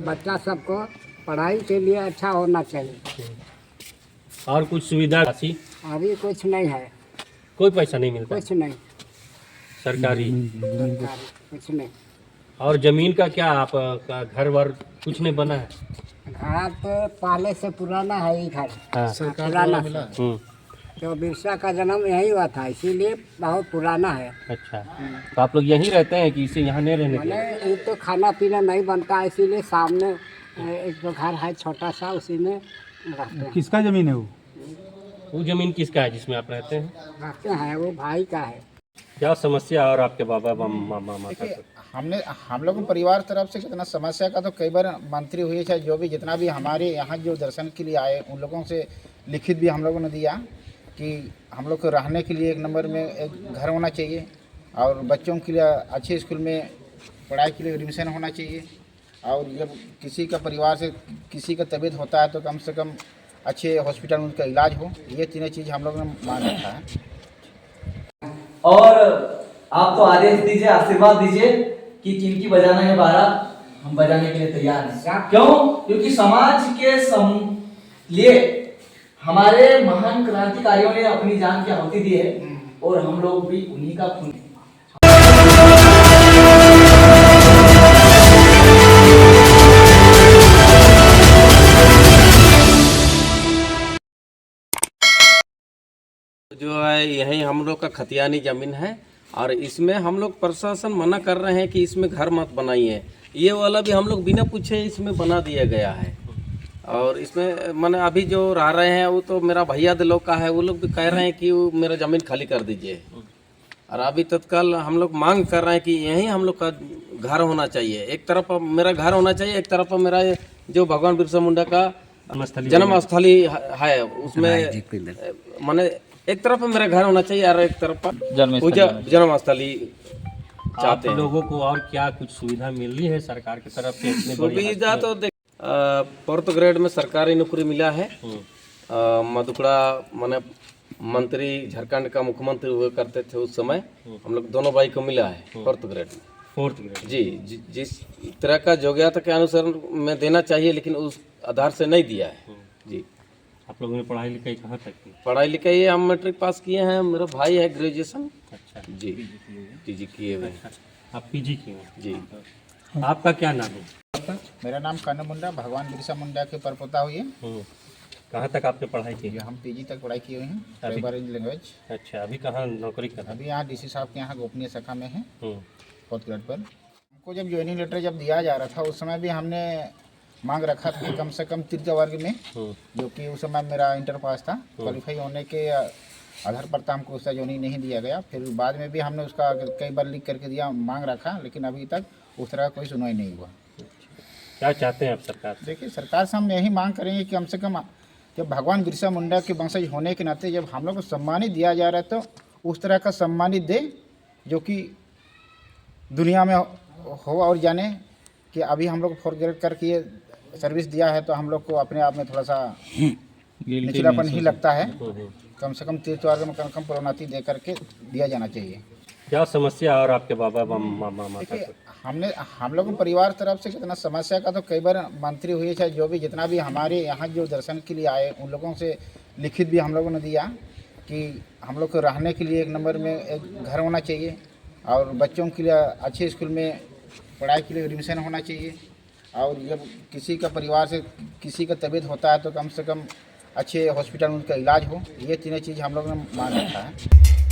बच्चा सबको पढ़ाई के लिए अच्छा होना चाहिए। और कुछ सुविधा राशि अभी कुछ नहीं है, कोई पैसा नहीं मिलता कुछ नहीं, सरकारी। सरकारी कुछ नहीं। और जमीन का क्या आपका घर वर कुछ नहीं बना है? घर तो पहले से पुराना है ही घर, हाँ। पुराना। हम्म। तो बिरसा का जन्म यही हुआ था, इसीलिए बहुत पुराना है। अच्छा, तो आप लोग यहीं रहते हैं कि इसे यहाँ नहीं रहने मैंने के? ये तो खाना पीना नहीं बनता है, इसीलिए सामने एक दो घर है छोटा सा, उसी में रहते हैं। किसका जमीन है वो? वो जमीन किसका है जिसमें आप रहते हैं? रहते हैं, वो भाई का है। क्या समस्या और आपके बाबा मामा माता को? हम लोग परिवार तरफ से कितना समस्या का तो कई बार मंत्री हुए, चाहे जो भी जितना भी हमारे यहाँ जो दर्शन के लिए आए उन लोगों से लिखित भी हम लोगों ने दिया कि हम लोग को रहने के लिए एक नंबर में एक घर होना चाहिए और बच्चों के लिए अच्छे स्कूल में पढ़ाई के लिए एडमिशन होना चाहिए। और जब किसी का परिवार से किसी का तबीयत होता है तो कम से कम अच्छे हॉस्पिटल में उनका इलाज हो। ये तीनों चीज़ हम लोगों ने मान रखा है। और आप तो आदेश दीजिए, आशीर्वाद दीजिए कि किनकी बजाना है 12, हम बजाने के लिए तैयार हैं। क्यों? क्योंकि समाज के लिए हमारे महान क्रांतिकारियों ने अपनी जान की आहुति दी है और हम लोग भी उन्हीं का खून। जो है यही हम लोग का खतियानी ज़मीन है और इसमें हम लोग प्रशासन मना कर रहे हैं कि इसमें घर मत बनाइए। ये वाला भी हम लोग बिना पूछे इसमें बना दिया गया है। और इसमें मैंने अभी जो रह रहे हैं वो तो मेरा भैया दे लोग का है, वो लोग भी कह रहे हैं कि वो मेरा ज़मीन खाली कर दीजिए। और अभी तत्काल हम लोग मांग कर रहे हैं कि यहीं हम लोग का घर होना चाहिए। एक तरफ मेरा घर होना चाहिए, एक तरफ मेरा जो भगवान बिरसा मुंडा का जन्मस्थली है उसमें मैंने एक तरफ मेरा घर होना चाहिए और एक तरफ जन्मस्थली चाहते हैं। लोगों को और क्या कुछ सुविधा मिल रही है सरकार की तरफ से? सुविधा तो देख 4th ग्रेड में सरकारी नौकरी मिला है। मधुकड़ा माने मंत्री झारखंड का मुख्यमंत्री हुए करते थे उस समय, हम लोग दोनों भाई को मिला है 4th ग्रेड में। 4th ग्रेड जी, जिस तरह का योग्यता के अनुसार में देना चाहिए लेकिन उस आधार से नहीं दिया है। जी, आप लोगों ने पढ़ाई लिखाई कहाँ तक की? पढ़ाई लिखाई हम मैट्रिक पास किए हैं, मेरा भाई है ग्रेजुएशन। अच्छा जी, पीजी किए हुए हैं। आप पीजी किए हैं? जी। आपका क्या नाम है? मेरा नाम कान्हा मुंडा, भगवान बिरसा मुंडा के परपोता हुए। कहाँ तक आपने पढ़ाई की? हम पीजी तक पढ़ाई किए हुए हैं, ट्राइबल लैंग्वेज। अच्छा, अभी कहाँ नौकरी कर रहे हैं? अभी यहाँ डीसी साहब के यहाँ गोपनीय शाखा में है 4th ग्रेड पर। हमको जब ज्वाइनिंग लेटर जब दिया जा रहा था उस समय भी हमने मांग रखा था कि कम से कम तृतीय वर्ग में, जो कि उस समय मेरा इंटर पास था, क्वालिफाई होने के आधार पर था, हमको उसका ज्वाइनिंग नहीं दिया गया। फिर बाद में भी हमने उसका कई बार लिख करके दिया, मांग रखा, लेकिन अभी तक उस तरह का कोई सुनवाई नहीं हुआ। क्या चाहते हैं आप सरकार से? देखिए, सरकार से हम यही मांग करेंगे कि कम से कम जब भगवान बिरसा मुंडा के वंशज होने के नाते जब हम लोग को सम्मानित दिया जा रहा है तो उस तरह का सम्मानित दे जो कि दुनिया में हो और जाने कि अभी हम लोग 4th ग्रेड करके ये सर्विस दिया है तो हम लोग को अपने आप में थोड़ा सा निचलापन ही लगता है। कम से कम 3 वर्ग में कम प्रोन्नति दे करके दिया जाना चाहिए। क्या समस्या और आपके बाबा मामा माता को? हम लोग परिवार तरफ से कितना समस्या का तो कई बार मंत्री हुए, चाहे जो भी जितना भी हमारे यहाँ जो दर्शन के लिए आए उन लोगों से लिखित भी हम लोगों ने दिया कि हम लोग को रहने के लिए एक नंबर में एक घर होना चाहिए और बच्चों के लिए अच्छे स्कूल में पढ़ाई के लिए एडमिशन होना चाहिए। और जब किसी का परिवार से किसी का तबीयत होता है तो कम से कम अच्छे हॉस्पिटल में उनका इलाज हो। ये तीनों चीज़ हम लोगों ने मान रखा है।